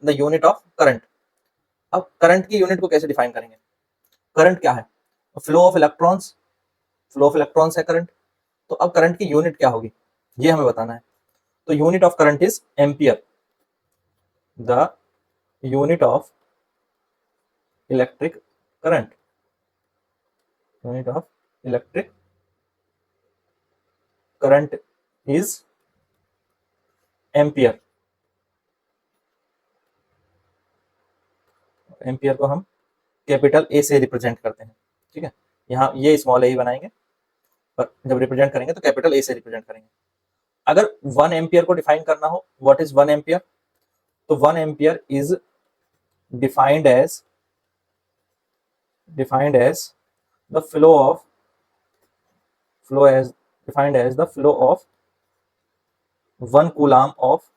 The unit of current. अब current की unit को कैसे डिफाइन करेंगे? करंट क्या है? Flow of electrons, flow of electrons है करंट। तो अब करंट की यूनिट क्या होगी ये हमें बताना है। तो unit of current is ampere. The unit of electric current, unit of electric current is ampere. Ampere को हम कैपिटल ए से रिप्रेजेंट करते हैं, ठीक है। यहाँ ये स्मॉल ए ही बनाएंगे, पर जब रिप्रेजेंट करेंगे तो कैपिटल ए से रिप्रेजेंट करेंगे। अगर 1 एम्पियर को डिफाइन करना हो, व्हाट इज 1 एम्पियर? तो 1 ampere is defined as the flow of the flow of 1 coulomb of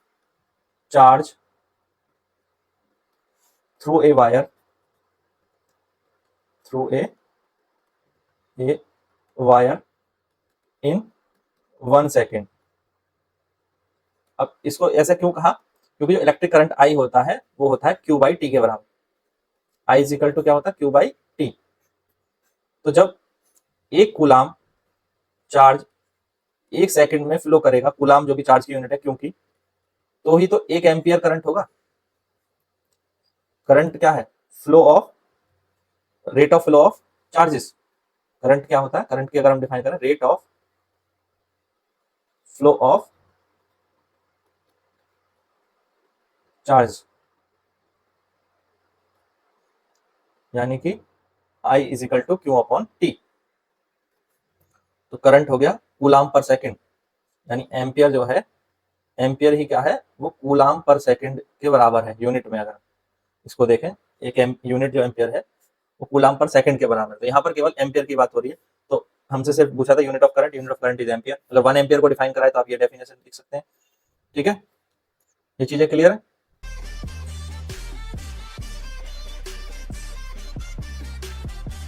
charge through a wire in 1 second. अब इसको ऐसे क्यों कहा? क्योंकि जो इलेक्ट्रिक करंट आई होता है वो होता है Q बाई टी के बराबर। आई इज इक्वल टू क्या होता है? Q by T. तो जब एक कूलम चार्ज 1 सेकेंड में फ्लो करेगा, कूलम जो कि चार्ज की यूनिट है क्योंकि, तो ही तो 1 एम्पियर करंट होगा। करंट क्या है? Flow of rate of flow of charges. Current क्या होता है? करंट की अगर हम डिफाइन करें, rate of flow of charge, यानी कि I is equal to Q upon T. तो करंट हो गया कूलम पर सेकेंड, यानी एम्पियर जो है, एम्पियर ही क्या है? वो कूलम पर सेकेंड के बराबर है यूनिट में। अगर इसको देखें, एक यूनिट जो एम्पियर है वो कूलम पर सेकंड के बराबर है। तो यहाँ पर केवल एम्पियर की बात हो रही है। तो हमसे सिर्फ पूछा था unit of current is ampere. अगर 1 एम्पियर को डिफाइन करा है तो आप ये डेफिनेशन लिख सकते हैं, ठीक है। ये चीजें क्लियर है?